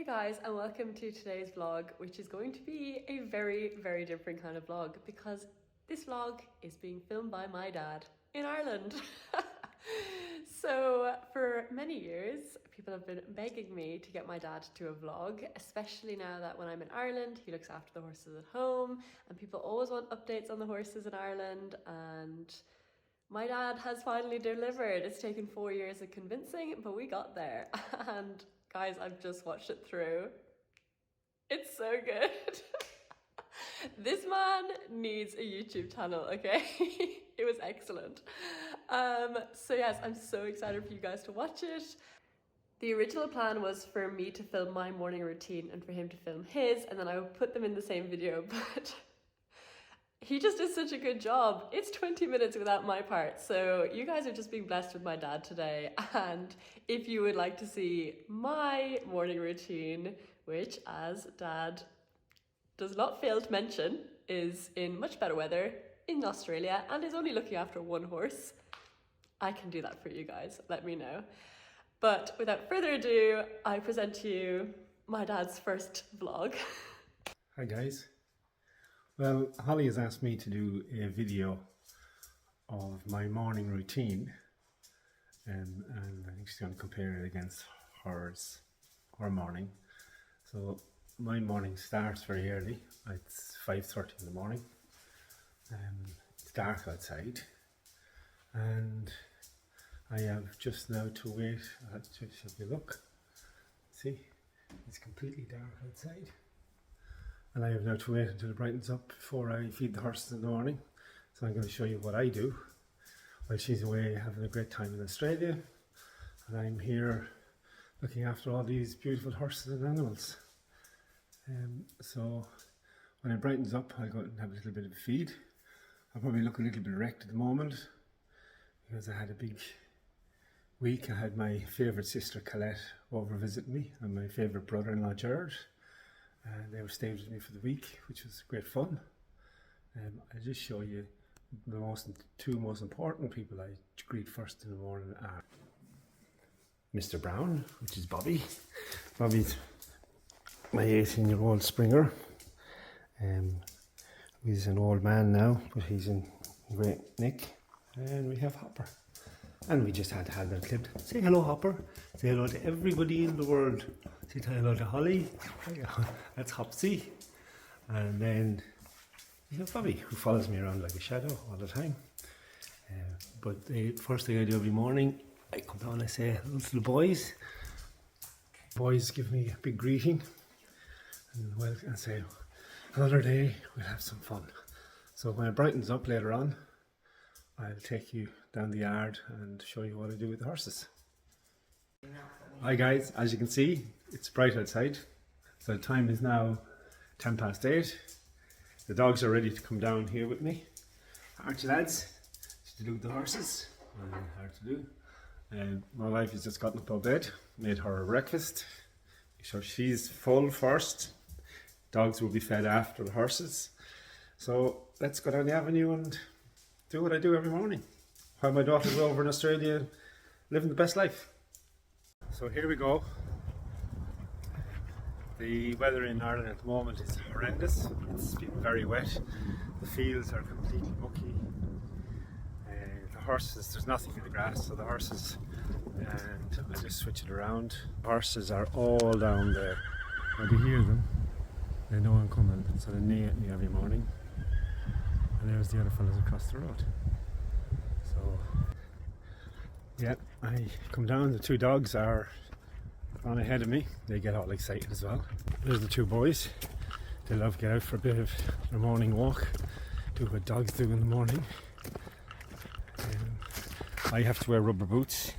Hey guys, and welcome to today's vlog, which is going to be a very different kind of vlog because this vlog is being filmed by my dad in Ireland. So for many years, people have been begging me to get my dad to a vlog, especially now that when I'm in Ireland, he looks after the horses at home and people always want updates on the horses in Ireland, and my dad has finally delivered. It's taken 4 years of convincing, but we got there. And guys, I've just watched it through. It's so good. This man needs a YouTube channel, okay? It was excellent. So yes, I'm so excited for you guys to watch it. The original plan was for me to film my morning routine and for him to film his, and then I would put them in the same video, but he just did such a good job. It's 20 minutes without my part. So you guys are just being blessed with my dad today. And if you would like to see my morning routine, which as dad does not fail to mention, is in much better weather in Australia and is only looking after one horse, I can do that for you guys. Let me know. But without further ado, I present to you my dad's first vlog. Hi guys. Well, Holly has asked me to do a video of my morning routine, and I think she's going to compare it against her morning. So my morning starts very early. It's 5:30 in the morning. It's dark outside and I have just now to wait. Let's just have a look. See, it's completely dark outside. And I have now to wait until it brightens up before I feed the horses in the morning. So I'm going to show you what I do while she's away having a great time in Australia. And I'm here looking after all these beautiful horses and animals. So when it brightens up, I'll go out and have a little bit of a feed. I'll probably look a little bit wrecked at the moment because I had a big week. I had my favourite sister Colette over visit me and my favourite brother-in-law Jared. They were staying with me for the week, which was great fun. I'll just show you the two most important people I greet first in the morning are Mr. Brown, which is Bobby. Bobby's my 18-year-old Springer. He's an old man now, but he's in great nick. And we have Hopper. And we just had to have that clipped. Say hello, Hopper. Say hello to everybody in the world. Say hello to Holly. That's Hopsy. And then we have Bobby, who follows me around like a shadow all the time. But the first thing I do every morning, I come down and I say hello to the boys. Boys give me a big greeting and say, another day, we'll have some fun. So when it brightens up later on, I'll take you down the yard and show you what I do with the horses. Hi guys, as you can see, it's bright outside. So the time is now 8:10. The dogs are ready to come down here with me. Aren't you lads? To do with the horses. Hard to do. My wife has just gotten up out of bed, made her a breakfast. So she's full first. Dogs will be fed after the horses. So let's go down the avenue and do what I do every morning while my daughter's over in Australia living the best life. So here we go. The weather in Ireland at the moment is horrendous. It's been very wet. The fields are completely mucky. The horses, there's nothing in the grass, so the horses, and I just switch it around. The horses are all down there. When you hear them, they know I'm coming, so they neigh at me every morning. And there's the other fellas across the road. So yeah, I come down, the two dogs are on ahead of me. They get all excited as well. There's the two boys. They love to get out for a bit of their morning walk, do what dogs do in the morning. I have to wear rubber boots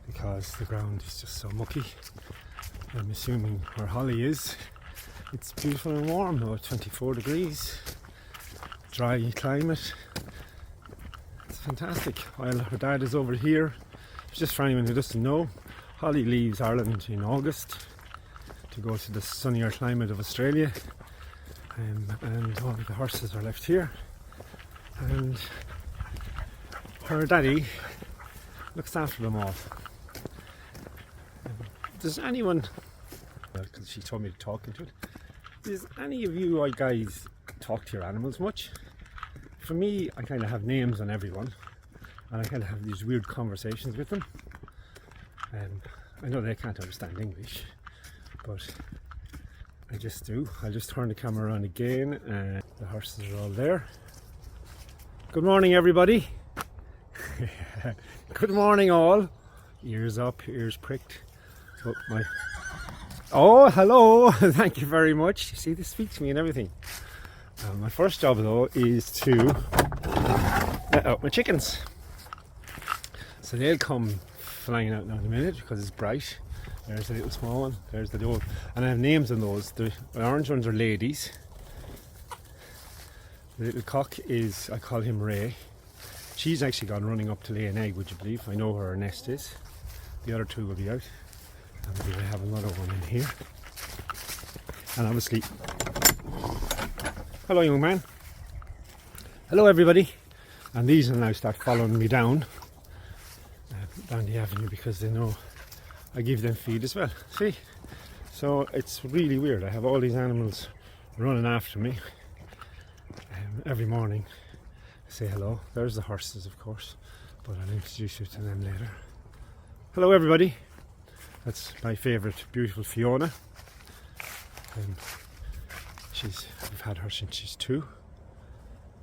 because the ground is just so mucky. I'm assuming where Holly is, it's beautiful and warm now, 24 degrees. Dry climate. It's fantastic. While her dad is over here, just for anyone who doesn't know, Holly leaves Ireland in August to go to the sunnier climate of Australia, and all the horses are left here, and her daddy looks after them all. Does anyone, because because she told me to talk into it. Does any of you guys talk to your animals much? For me, I kind of have names on everyone, and I kind of have these weird conversations with them. I know they can't understand English, but I just do. I'll just turn the camera around again, and the horses are all there. Good morning, everybody. Good morning, all. Ears up, ears pricked. Oh, hello. Thank you very much. You see, this speaks to me and everything. My first job, though, is to let out my chickens. So they'll come flying out now in a minute because it's bright. There's the little small one. There's the old. And I have names on those. The orange ones are ladies. The little cock is, I call him Ray. She's actually gone running up to lay an egg, would you believe? I know where her nest is. The other two will be out. And we have another one in here. And obviously, hello, young man. Hello, everybody. And these will now start following me down the avenue because they know I give them feed as well. See? So it's really weird. I have all these animals running after me every morning. Say hello. There's the horses, of course, but I'll introduce you to them later. Hello, everybody. That's my favourite, beautiful Fiona. We've had her since she's 2.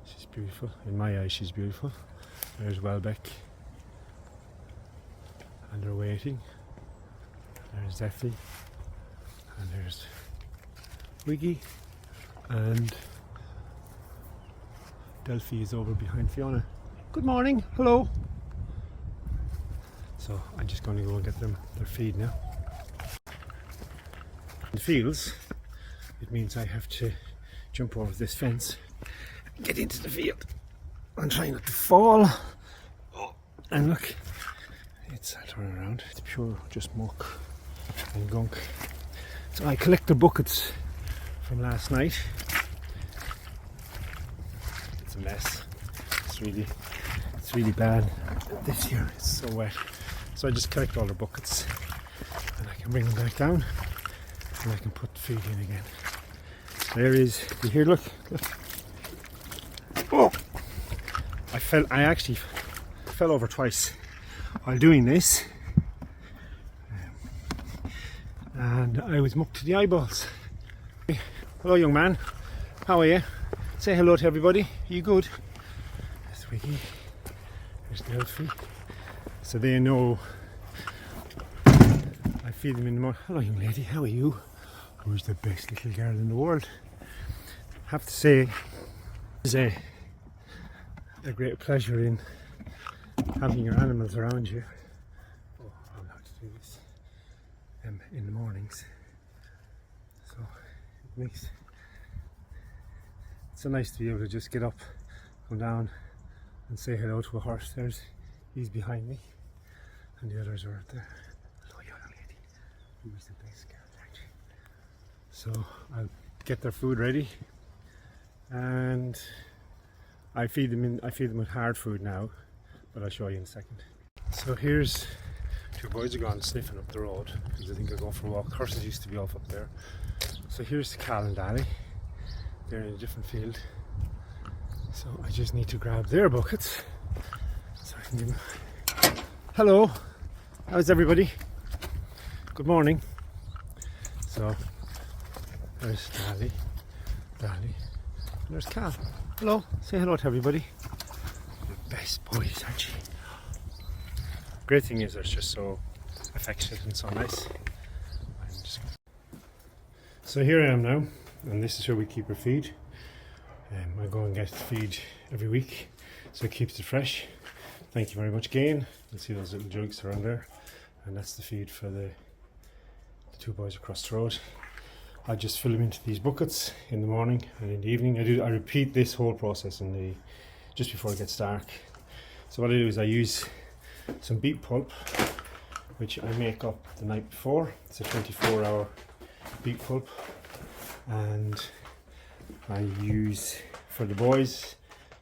She's beautiful. In my eyes, she's beautiful. There's Welbeck. And they're waiting. There's Effie. And there's Wiggy. And Delphi is over behind Fiona. Good morning. Hello. So I'm just going to go and get them their feed now. In the fields, it means I have to jump over this fence, get into the field, and try not to fall. Oh, and look, I'll turn around. It's pure just muck and gunk. So I collect the buckets from last night. It's a mess. It's really bad this year. It's so wet. So I just collect all the buckets and I can bring them back down and I can put feed in again. There is, you hear, look. Oh! I actually fell over twice while doing this. And I was mucked to the eyeballs. Hello, young man. How are you? Say hello to everybody. Are you good? There's Wiggy. There's Delphi. So they know I feed them in the morning. Hello, young lady, how are you? Who's the best little girl in the world? I have to say, it's a great pleasure in having your animals around you. Oh, I'm allowed to do this in the mornings. So it makes it's so nice to be able to just get up, come down, and say hello to a horse. He's behind me. And the others are out there. Hello, young lady. Who's the best girl, aren't you? So I'll get their food ready, and I feed them with hard food now, but I'll show you in a second. So here's 2 boys are gone sniffing up the road because I think they're going for a walk. Horses used to be off up there. So here's Cal and Dally. They're in a different field. So I just need to grab their buckets so I can give them. Hello. How's everybody? Good morning. So there's Dally, and there's Cal. Hello. Say hello to everybody. The best boys, aren't you? Great thing is they're just so affectionate and so nice. So here I am now, and this is where we keep our feed. I go and get feed every week, so it keeps it fresh. Thank you very much, Gain. You see those little jugs around there, and that's the feed for the 2 boys across the road. I just fill them into these buckets in the morning and in the evening. I repeat this whole process just before it gets dark. So what I do is I use some beet pulp, which I make up the night before. It's a 24-hour beet pulp, and I use for the boys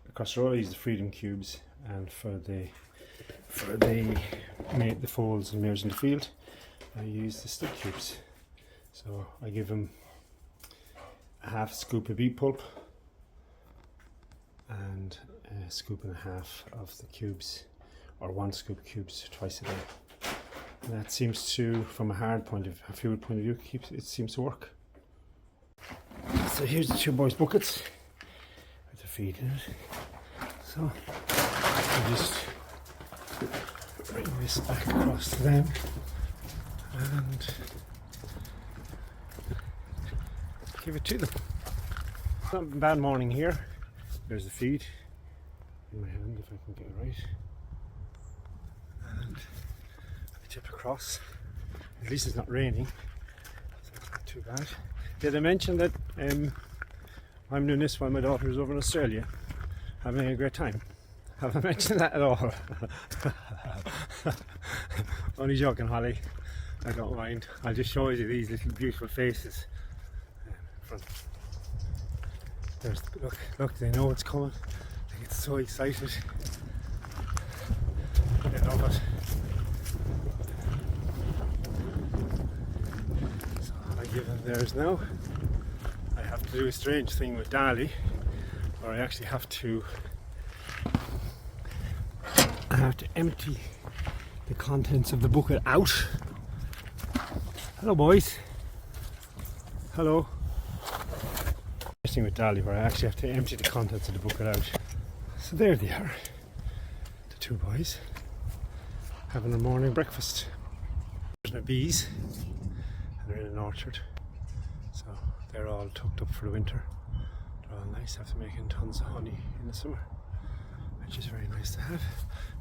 across the road. I use the Freedom Cubes, and for the foals and mares in the field, I use the stick cubes. So I give them a half scoop of beet pulp and a scoop and a half of the cubes, or 1 scoop cubes twice a day. And that seems to, from a food point of view, it seems to work. So here's the 2 boys' buckets with the feed in it. So I just bring this back across to them and give it to them. Not a bad morning here. There's the feed in my hand, if I can get it right. And I tip across. At least it's not raining, so it's not too bad. Did I mention that I'm doing this while my daughter is over in Australia having a great time? Have I mentioned that at all? Only joking, Holly. I don't mind. I'll just show you these little beautiful faces. There's, look, they know it's coming. They get so excited. They love it. So I give them theirs now. I have to do a strange thing with Dali, where I actually have to empty the contents of the bucket out. Hello, boys. Hello. Thing with Dali, where I actually have to empty the contents of the bucket out. So there they are, the 2 boys having their morning breakfast. There's my bees, and they're in an orchard, so they're all tucked up for the winter. They're all nice after making tons of honey in the summer, which is very nice to have.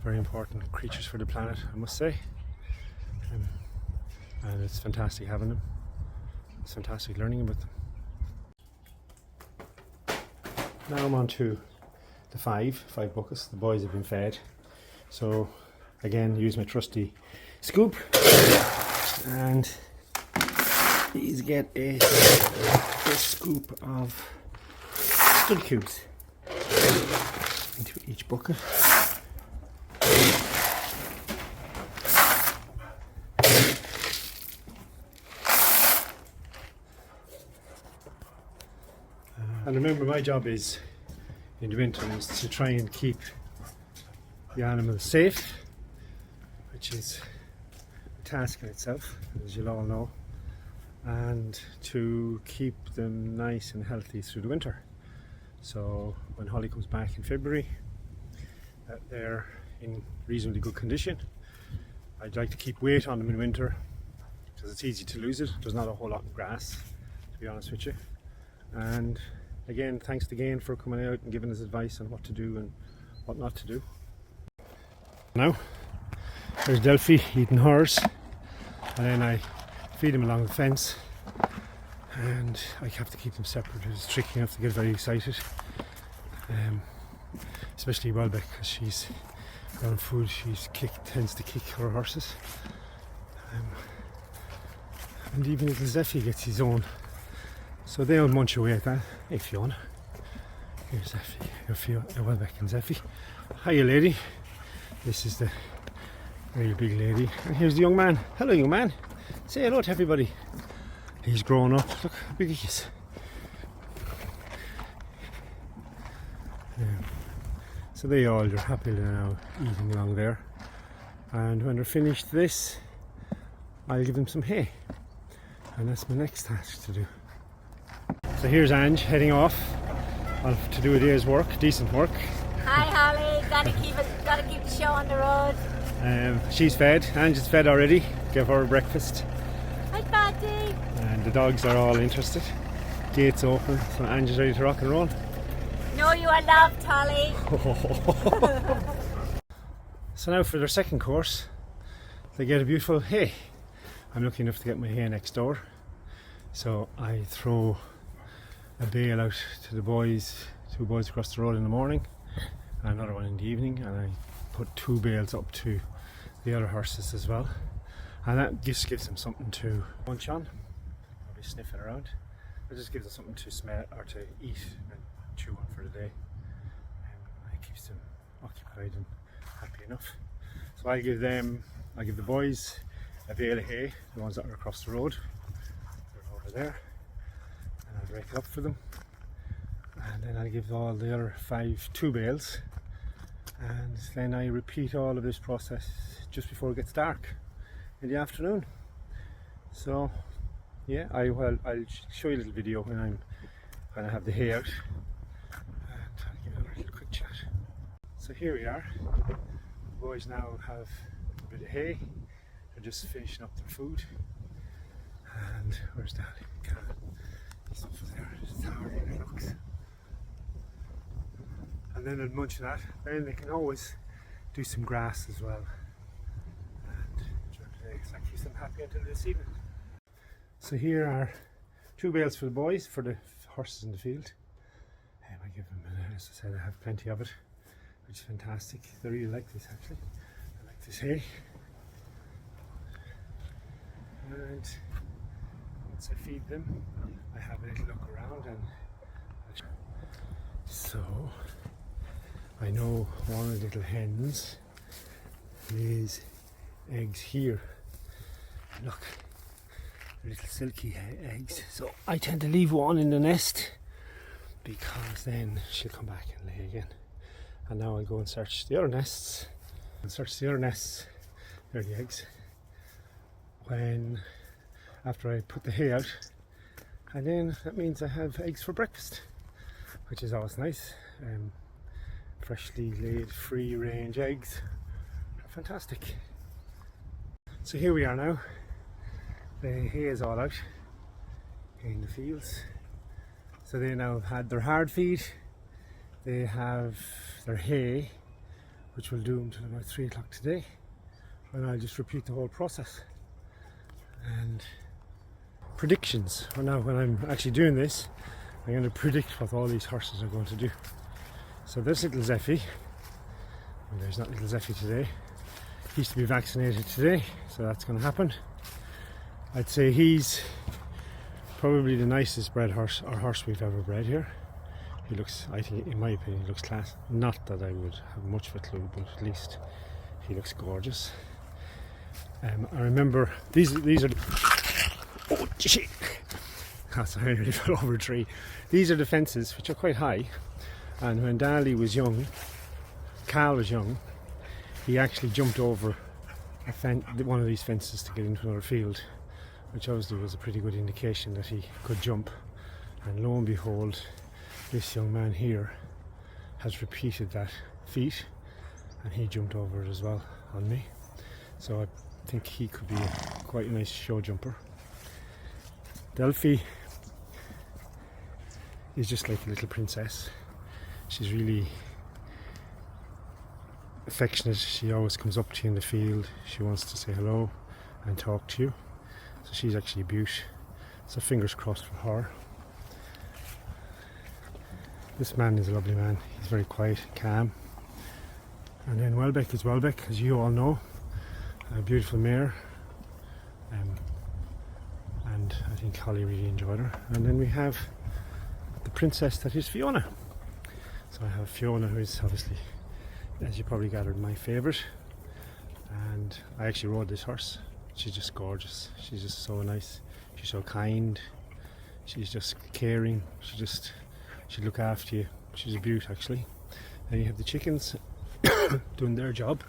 Very important creatures for the planet, I must say. And it's fantastic having them. It's fantastic learning about them. Now I'm on to the five buckets. The boys have been fed. So again, use my trusty scoop, and these get a scoop of stud cubes into each bucket. And remember, my job is in the winter is to try and keep the animals safe, which is a task in itself, as you'll all know, and to keep them nice and healthy through the winter. So when Holly comes back in February, they're in reasonably good condition. I'd like to keep weight on them in winter because it's easy to lose it. There's not a whole lot of grass, to be honest with you. And again, thanks to Gain for coming out and giving us advice on what to do and what not to do. Now, there's Delphi eating hers, and then I feed them along the fence, and I have to keep them separate. It's tricky enough to get very excited, especially Welbeck, because she's on food. Tends to kick her horses, and even little Zeffy gets his own. So they'll munch away at that. Hey Fiona, here's Zeffy, your Welbeck and Zeffy. Hiya lady, this is the very big lady, and here's the young man. Hello young man, say hello to everybody. He's grown up, look how big he is. So they're happily now eating along there, and when they're finished this, I'll give them some hay, and that's my next task to do. So here's Ange heading off to do a day's work, decent work. Hi Holly, gotta keep the show on the road. She's fed, Ange is fed already, gave her breakfast. Hi Patty. And the dogs are all interested. Gates open, so Ange is ready to rock and roll. Know you are loved, Holly. So now for their second course, they get a beautiful hay. I'm lucky enough to get my hay next door. So I throw a bale out to the boys, 2 boys across the road in the morning, and another one in the evening, and I put 2 bales up to the other horses as well, and that just gives them something to munch on, probably sniffing around. It just gives them something to smell or to eat and chew on for the day, and it keeps them occupied and happy enough. So I give the boys a bale of hay, the ones that are across the road. They're there, and I'll break it up for them, and then I'll give all the other 5 2 bales, and then I repeat all of this process just before it gets dark in the afternoon. So yeah, I'll show you a little video when I have the hay out, and I'll give you a little quick chat. So here we are. The boys now have a bit of hay. They're just finishing up their food. And where's Daddy? He's over there. It's hard it looks. And then they'll munch that. Then they can always do some grass as well. And during the day, that keeps them happy until this evening. So here are 2 bales for the boys, for the horses in the field. I give them, as I said, I have plenty of it, which is fantastic. They really like this actually. I like this hay. And once I feed them, I have a little look around, and so I know one of the little hens lays eggs here. Look, little silky eggs. So I tend to leave one in the nest because then she'll come back and lay again. And now I'll go and search the other nests. There are the eggs. After I put the hay out, and then that means I have eggs for breakfast, which is always nice. Freshly laid, free range eggs are fantastic. So here we are now. The hay is all out in the fields. So they now have had their hard feed. They have their hay, which will do them till about 3 o'clock today. And I'll just repeat the whole process. And predictions. Well, now when I'm actually doing this, I'm going to predict what all these horses are going to do. So there's little Zeffie. Well, there's not little Zeffie today. He's to be vaccinated today, so that's going to happen. I'd say he's probably the nicest bred horse or horse we've ever bred here. He looks, I think, in my opinion, he looks class. Not that I would have much of a clue, but at least he looks gorgeous. I remember these are oh shit! Oh, sorry, I nearly fell over a tree. These are the fences, which are quite high. And when Dali was young, Cal was young, he actually jumped over one of these fences to get into another field, which obviously was a pretty good indication that he could jump. And lo and behold, this young man here has repeated that feat, and he jumped over it as well on me. So I think he could be quite a nice show jumper. Delphi is just like a little princess. She's really affectionate. She always comes up to you in the field. She wants to say hello and talk to you. So she's actually a beaut. So fingers crossed for her. This man is a lovely man. He's very quiet, calm. And then Welbeck is Welbeck, as you all know. A beautiful mare. And I think Holly really enjoyed her. And then we have the princess that is Fiona. So I have Fiona, who is obviously, as you probably gathered, my favourite. And I actually rode this horse. She's just gorgeous. She's just so nice. She's so kind. She's just caring. She'd look after you. She's a beaut, actually. Then you have the chickens doing their job.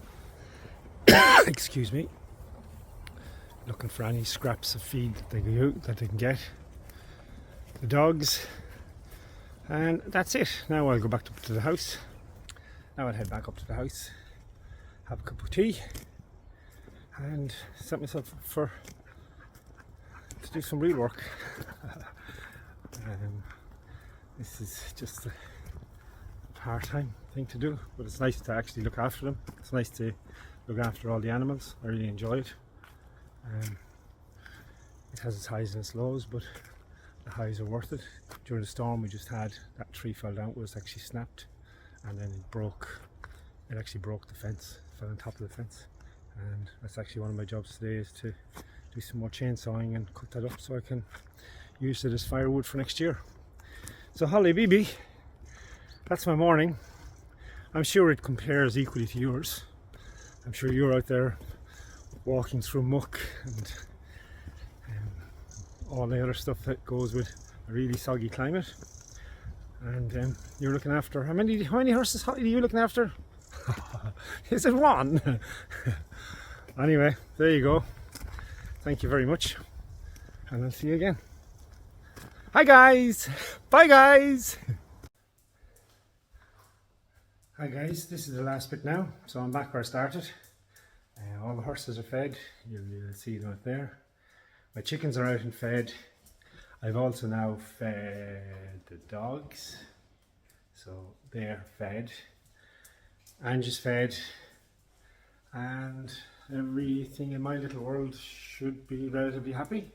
Excuse me. Looking for any scraps of feed that they can get. The dogs. And that's it. Now I'll go back up to the house. Now I'll head back up to the house, have a cup of tea, and set myself up to do some real work. This is just a part-time thing to do, but it's nice to actually look after them. It's nice to look after all the animals. I really enjoy it. It has its highs and its lows, but the highs are worth it. During the storm we just had, that tree fell down, it was actually snapped, and then it actually broke the fence, fell on top of the fence. And that's actually one of my jobs today, is to do some more chainsawing and cut that up so I can use it as firewood for next year. So Holly BB, that's my morning. I'm sure it compares equally to yours. I'm sure you're out there walking through muck and all the other stuff that goes with a really soggy climate. And you're looking after, how many horses are you looking after? Is it one? Anyway, there you go. Thank you very much, and I'll see you again. Hi guys! Bye guys! Hi guys, this is the last bit now, so I'm back where I started. All the horses are fed, you'll see them out there. My chickens are out and fed. I've also now fed the dogs, so they're fed. Angie's fed, and everything in my little world should be relatively happy.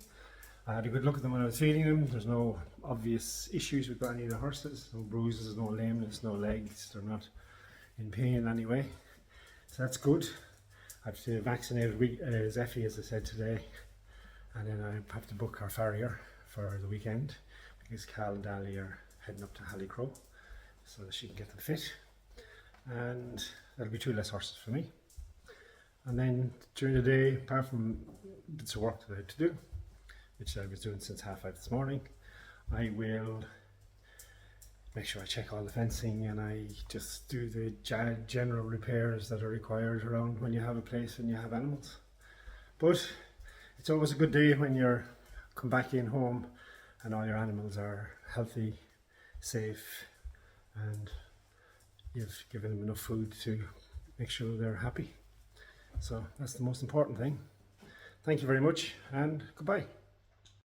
I had a good look at them when I was feeding them. There's no obvious issues with any of the horses, no bruises, no lameness, no legs, they're not in pain anyway, so that's good. I have to vaccinate Zeffie, as I said today, and then I have to book our farrier for the weekend because Cal and Dally are heading up to Hallicrow so that she can get them fit, and that'll be 2 less horses for me. And then during the day, apart from bits of work that I had to do, which I was doing since 5:30 this morning, I will make sure I check all the fencing and I just do the general repairs that are required around when you have a place and you have animals. But it's always a good day when you're come back in home and all your animals are healthy, safe, and you've given them enough food to make sure they're happy. So that's the most important thing. Thank you very much, and goodbye.